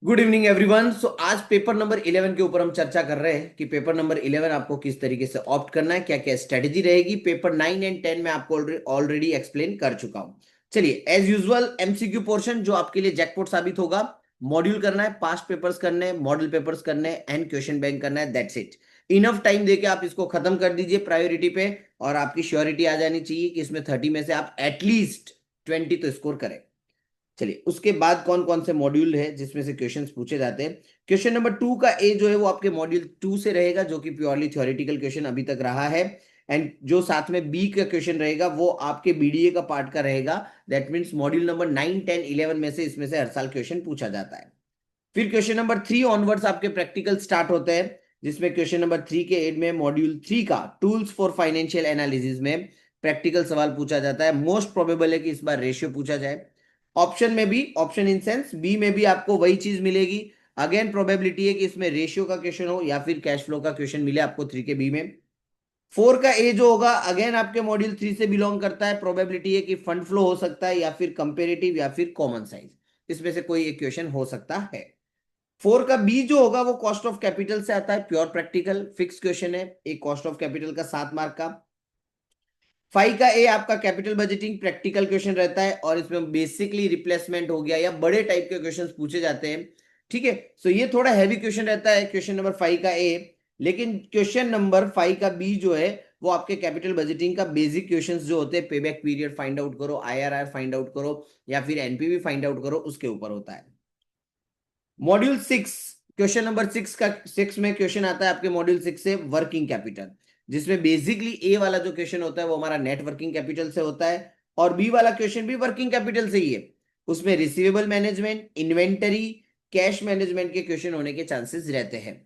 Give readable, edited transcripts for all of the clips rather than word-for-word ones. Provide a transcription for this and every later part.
Good evening everyone. सो आज paper number 11 के ऊपर हम चर्चा कर रहे हैं कि पेपर नंबर 11 आपको किस तरीके से ऑप्ट करना है, क्या क्या स्ट्रेटेजी रहेगी। पेपर 9 एंड 10 में आपको ऑलरेडी एक्सप्लेन कर चुका हूं। चलिए, एज यूजुअल एमसीक्यू पोर्शन जो आपके लिए जैकपॉट साबित होगा। मॉड्यूल करना है, पास्ट पेपर्स करने हैं, मॉडल पेपर्स करने हैं एंड क्वेश्चन बैंक करना है। That's it. इनफ टाइम देके आप इसको खत्म कर दीजिए प्रायोरिटी पे, और आपकी श्योरिटी आ जानी चाहिए कि इसमें 30 में से आप एटलीस्ट 20 तो स्कोर करें। चलिए, उसके बाद कौन कौन से मॉड्यूल है जिसमें से क्वेश्चंस पूछे जाते हैं। क्वेश्चन नंबर 2 का ए जो है वो आपके मॉड्यूल 2 से रहेगा, जो कि प्योरली थ्योरेटिकल क्वेश्चन अभी तक रहा है। एंड जो साथ में बी का क्वेश्चन रहेगा वो आपके बीडीए का पार्ट का रहेगा। दैट मीन्स मॉड्यूल नंबर 9 10 11 में से इसमें से हर साल क्वेश्चन पूछा जाता है। फिर क्वेश्चन नंबर 3 ऑनवर्ड्स आपके प्रैक्टिकल स्टार्ट होते हैं, जिसमें क्वेश्चन नंबर 3 के एंड में मॉड्यूल 3 का टूल्स फॉर फाइनेंशियल एनालिसिस में प्रैक्टिकल सवाल पूछा जाता है। मोस्ट प्रोबेबल है कि इस बार रेशियो पूछा जाए। ऑप्शन में भी, ऑप्शन इन सेंस बी में भी आपको वही चीज मिलेगी। अगेन प्रोबेबिलिटी है कि इसमें रेशियो का क्वेश्चन हो या फिर कैश फ्लो का क्वेश्चन मिले आपको 3 के बी में। 4 का ए जो होगा अगेन आपके मॉड्यूल 3 से बिलोंग करता है। प्रोबेबिलिटी है कि फंड फ्लो हो सकता है या फिर कंपेरेटिव या फिर कॉमन साइज, इसमें से कोई एक क्वेश्चन हो सकता है। 4 का बी जो होगा वो कॉस्ट ऑफ कैपिटल से आता है, प्योर प्रैक्टिकल फिक्स क्वेश्चन है, एक कॉस्ट ऑफ कैपिटल का 7 मार्क का। 5 का ए आपका कैपिटल बजटिंग प्रैक्टिकल क्वेश्चन रहता है, और इसमें बेसिकली रिप्लेसमेंट हो गया या बड़े टाइप के क्वेश्चंस पूछे जाते हैं। ठीक है, सो ये थोड़ा हैवी क्वेश्चन रहता है क्वेश्चन नंबर 5 का ए। लेकिन क्वेश्चन नंबर 5 का बी जो है वो आपके कैपिटल बजटिंग का बेसिक क्वेश्चंस जो होते हैं, पेबैक पीरियड फाइंड आउट करो, आईआरआर फाइंड आउट करो या फिर एनपीवी फाइंड आउट करो, उसके ऊपर होता है। मॉड्यूल 6, क्वेश्चन नंबर 6 का 6 में क्वेश्चन आता है आपके मॉड्यूल 6 से वर्किंग कैपिटल, जिसमें बेसिकली ए वाला जो क्वेश्चन होता है वो हमारा नेट वर्किंग कैपिटल से होता है, और बी वाला क्वेश्चन भी वर्किंग कैपिटल से ही है। उसमें receivable management, inventory, cash management के क्वेश्चन होने के चांसेस रहते हैं।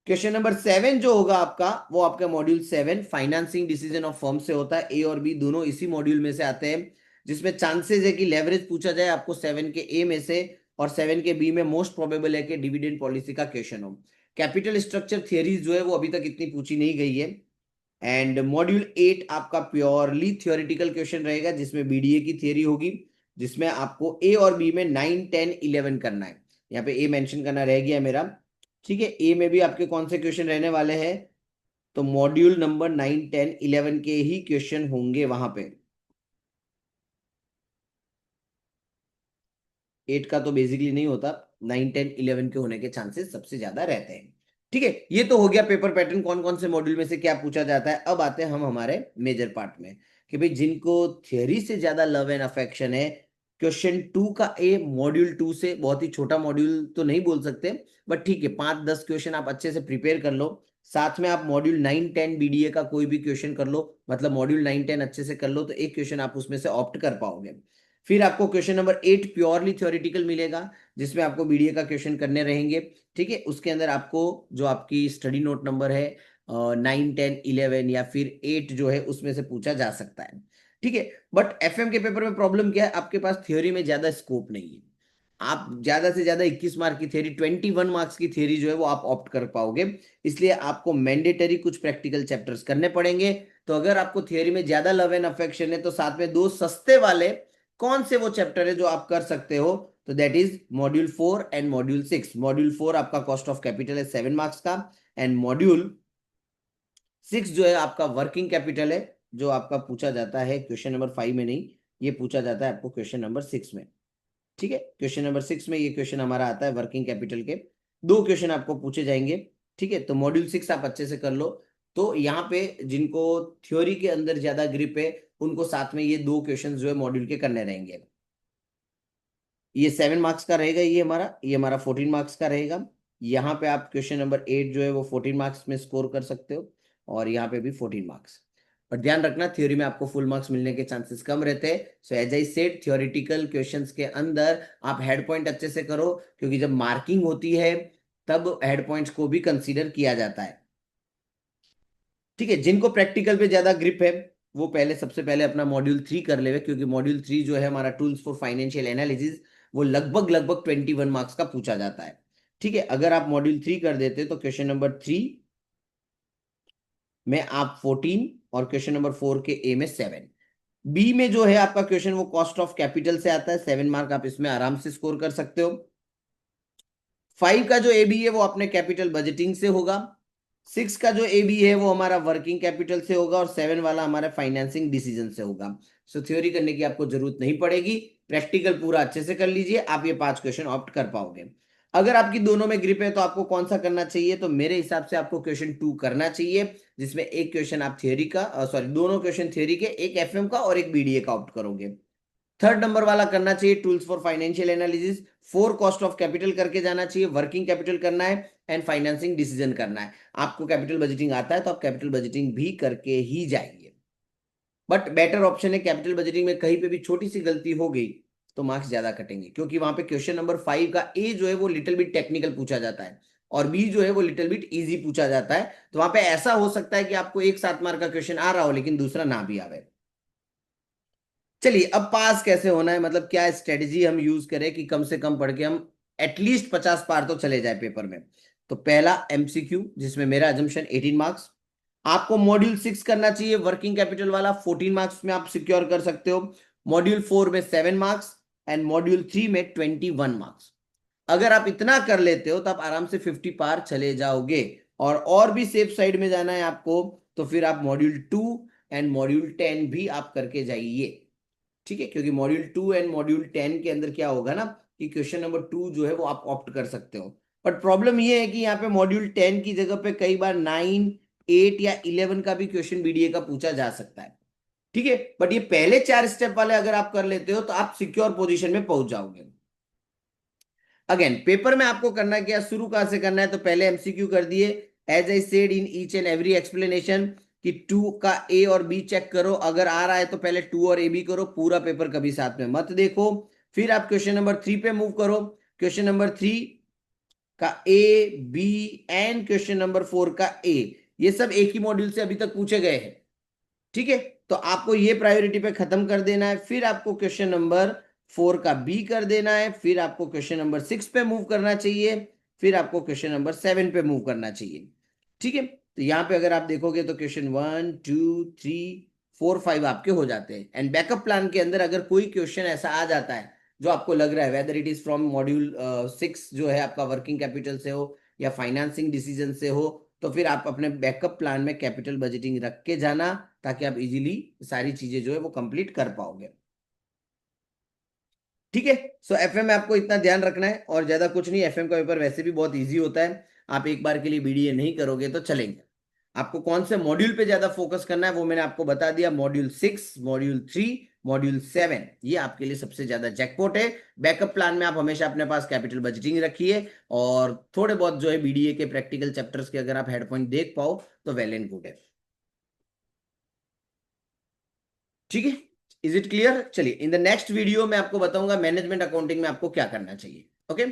क्वेश्चन नंबर 7 जो होगा आपका वो आपका module 7 financing decision of firm से होता है। ए और बी दोनों इसी मॉड्यूल में से आते हैं, जिसमें चांसेस है कि लेवरेज पूछा जाए आपको 7 के ए में से, और 7 के बी में मोस्ट प्रोबेबल है कि डिविडेंड पॉलिसी का क्वेश्चन हो। कैपिटल स्ट्रक्चर थियरीज जो है वो अभी तक इतनी पूछी नहीं गई है। एंड मॉड्यूल 8 आपका प्योरली थ्योरेटिकल क्वेश्चन रहेगा, जिसमें बीडीए की थियरी होगी, जिसमें आपको ए और बी में 9 10 11 करना है। यहाँ पे ए मेंशन करना रह गया मेरा। ठीक है, ए में भी आपके कौन से क्वेश्चन रहने वाले हैं, तो मॉड्यूल नंबर 9 10 11 के ही क्वेश्चन होंगे वहां पे। 8 का तो बेसिकली नहीं होता, 9 10 11 के होने के चांसेस सबसे ज्यादा रहते हैं। ठीक है, ये तो हो गया पेपर पैटर्न, कौन कौन से मॉड्यूल में से क्या पूछा जाता है। अब आते हैं हम हमारे मेजर पार्ट में, कि भाई जिनको थियरी से ज्यादा लव एंड अफेक्शन है। क्वेश्चन 2 का ए मॉड्यूल 2 से, बहुत ही छोटा मॉड्यूल तो नहीं बोल सकते, बट ठीक है 5 10 क्वेश्चन आप अच्छे से प्रिपेयर कर लो। साथ में आप मॉड्यूल 9 10 बीडीए का कोई भी क्वेश्चन कर लो, मतलब मॉड्यूल 9 10 अच्छे से कर लो तो एक क्वेश्चन आप उसमें से ऑप्ट कर पाओगे। फिर आपको क्वेश्चन नंबर 8 प्योरली थ्योरेटिकल मिलेगा, जिसमें आपको बीडीए का क्वेश्चन करने रहेंगे। ठीक है, उसके अंदर आपको जो आपकी स्टडी नोट नंबर है 9 10 11 या फिर 8 जो है उसमें से पूछा जा सकता है। ठीक है, बट एफएम के पेपर में प्रॉब्लम क्या है, आपके पास थ्योरी में ज्यादा स्कोप नहीं है। आप ज्यादा से ज्यादा 21 मार्क की थ्योरी, 21 मार्क्स की थ्योरी जो है वो आप ऑप्ट कर पाओगे। इसलिए आपको मैंडेटरी कुछ प्रैक्टिकल चैप्टर्स करने पड़ेंगे। तो अगर आपको थ्योरी में ज्यादा लव एंड अफेक्शन है तो साथ में दो सस्ते वाले कौन से वो चैप्टर है जो आप कर सकते हो, तो that is module 4 and module 6। Module 4 आपका कॉस्ट ऑफ कैपिटल है 7 मार्क्स का, एंड मॉड्यूल 6 जो है आपका वर्किंग कैपिटल है, जो आपका पूछा जाता है क्वेश्चन नंबर 5 में नहीं, ये पूछा जाता है आपको क्वेश्चन नंबर 6 में। ठीक है, क्वेश्चन नंबर 6 में ये क्वेश्चन हमारा आता है वर्किंग कैपिटल के, दो क्वेश्चन आपको पूछे जाएंगे। ठीक है, तो मॉड्यूल 6 आप अच्छे से कर लो। तो यहाँ पे जिनको थ्योरी के अंदर ज्यादा ग्रिप है उनको साथ में ये दो क्वेश्चन जो है मॉड्यूल के करने रहेंगे। ये 7 मार्क्स का रहेगा, ये हमारा 14 मार्क्स का रहेगा। यहाँ पे आप क्वेश्चन नंबर 8 जो है वो 14 मार्क्स में स्कोर कर सकते हो, और यहाँ पे भी 14 मार्क्स। पर ध्यान रखना, थ्योरी में आपको फुल मार्क्स मिलने के चांसेस कम रहते हैं। So as I said, theoretical questions के अंदर आप हेड पॉइंट अच्छे से करो, क्योंकि जब मार्किंग होती है तब हेड पॉइंट्स को भी कंसीडर किया जाता है। ठीक है, जिनको प्रैक्टिकल पे ज्यादा ग्रिप है वो पहले, सबसे पहले अपना मॉड्यूल 3 कर लेवे, क्योंकि मॉड्यूल 3 जो है हमारा टूल्स फॉर फाइनेंशियल एनालिसिस, वो लगभग लगभग 21 मार्क्स का पूछा जाता है। ठीक है, अगर आप मॉड्यूल 3 कर देते तो क्वेश्चन नंबर 3 में आप 14, और क्वेश्चन नंबर 4 के ए में 7। बी में जो है आपका क्वेश्चन वो कॉस्ट ऑफ कैपिटल से आता है, 7 मार्क आप इसमें आराम से स्कोर कर सकते हो। 5 का जो AB है वो अपने कैपिटल बजटिंग से होगा, 6 का जो AB है वो हमारा वर्किंग कैपिटल से होगा, और 7 वाला हमारा फाइनेंसिंग डिसीजन से होगा। सो थ्योरी करने की आपको जरूरत नहीं पड़ेगी, प्रैक्टिकल पूरा अच्छे से कर लीजिए, आप ये 5 क्वेश्चन ऑप्ट कर पाओगे। अगर आपकी दोनों में ग्रिप है तो आपको कौन सा करना चाहिए, तो मेरे हिसाब से आपको क्वेश्चन 2 करना चाहिए, जिसमें एक क्वेश्चन आप थियोरी का, सॉरी दोनों क्वेश्चन थियोरी के, एक एफएम का और एक बीडीए का ऑप्ट करोगे। थर्ड नंबर वाला करना चाहिए tools for financial analysis, 4 cost of capital करके जाना चाहिए, वर्किंग कैपिटल करना है एंड फाइनेंसिंग डिसीजन करना है। आपको कैपिटल बजटिंग आता है तो आप कैपिटल बजटिंग भी करके ही जाएंगे, बट बेटर ऑप्शन है कैपिटल बजटिंग में कहीं पे भी छोटी सी गलती हो गई तो मार्क्स ज्यादा कटेंगे, क्योंकि वहां पे क्वेश्चन नंबर 5 का ए जो है वो लिटिल बिट टेक्निकल पूछा जाता है और बी जो है वो लिटिल बिट इजी पूछा जाता है। तो वहां पे ऐसा हो सकता है कि आपको एक 7 मार्क का क्वेश्चन आ रहा हो लेकिन दूसरा ना भी आवे। चलिए अब पास कैसे होना है, मतलब क्या स्ट्रेटेजी हम यूज करें कि कम से कम पढ़ के हम एटलीस्ट 50 पार तो चले जाए पेपर में। तो पहला एमसीक्यू, जिसमें मेरा अजम्पशन 18 मार्क्स, आपको मॉड्यूल 6 करना चाहिए वर्किंग कैपिटल वाला, 14 मार्क्स में आप सिक्योर कर सकते हो, मॉड्यूल 4 में 7 मार्क्स एंड मॉड्यूल 3 में 21 मार्क्स। अगर आप इतना कर लेते हो तो आप आराम से 50 पार चले जाओगे। और भी सेफ साइड में जाना है आपको तो फिर आप मॉड्यूल 2 एंड मॉड्यूल 10 भी आप करके जाइए, ठीक है, क्योंकि मॉड्यूल 2 एंड मॉड्यूल 10 के अंदर क्या होगा ना कि क्वेश्चन नंबर 2 जो है वो आप ऑप्ट कर सकते हो। बट प्रॉब्लम ये है कि यहाँ पे मॉड्यूल 10 की जगह पे कई बार 9, 8 या 11 का भी क्वेश्चन बीडीए का पूछा जा सकता है, ठीक है। बट ये पहले 4 स्टेप वाले अगर आप कर लेते हो तो आप सिक्योर पोजीशन में पहुंच जाओगे। अगेन पेपर में आपको करना क्या, शुरू कहां से करना है, तो पहले एमसीक्यू कर दिए, as I said in each and every explanation कि 2 का ए और बी चेक करो, अगर आ रहा है तो पहले 2 और ए बी करो, पूरा पेपर कभी साथ में मत देखो। फिर आप क्वेश्चन नंबर 3 पे मूव करो, क्वेश्चन नंबर 3 का A B and question number 4 का ए, ये सब एक ही मॉड्यूल से अभी तक पूछे गए हैं, ठीक है। तो आपको ये प्रायोरिटी पे खत्म कर देना है, फिर आपको क्वेश्चन नंबर 4 का बी कर देना है, फिर आपको क्वेश्चन नंबर 6 पे मूव करना चाहिए, फिर आपको क्वेश्चन नंबर 7 पे मूव करना चाहिए, ठीक है। तो यहाँ पे अगर आप देखोगे तो क्वेश्चन 1 2 3 4 5 आपके हो जाते हैं। एंड बैकअप प्लान के अंदर अगर कोई क्वेश्चन ऐसा आ जाता है जो आपको लग रहा है whether it is from module 6 जो है आपका वर्किंग कैपिटल से हो या फाइनेंसिंग डिसीजन से हो, तो फिर आप अपने बैकअप प्लान में कैपिटल बजटिंग रख के जाना, ताकि आप इजीली सारी चीजें जो है वो कंप्लीट कर पाओगे, ठीक है। सो एफएम में आपको इतना ध्यान रखना है और ज्यादा कुछ नहीं, एफएम का पेपर वैसे भी बहुत इजी होता है, आप एक बार के लिए बीडीए नहीं करोगे तो चलेंगे। आपको कौन से मॉड्यूल पे ज्यादा फोकस करना है वो मैंने आपको बता दिया, मॉड्यूल 6, मॉड्यूल 3, मॉड्यूल 7, ये आपके लिए सबसे ज्यादा जैकपॉट है। बैकअप प्लान में आप हमेशा अपने पास कैपिटल बजटिंग रखिए, और थोड़े बहुत जो है बीडीए के प्रैक्टिकल चैप्टर्स के अगर आप हेड पॉइंट देख पाओ तो वेल एंड गुड है, ठीक है। Is it clear? चलिए इन द नेक्स्ट वीडियो मैं आपको बताऊंगा मैनेजमेंट अकाउंटिंग में आपको क्या करना चाहिए, ओके।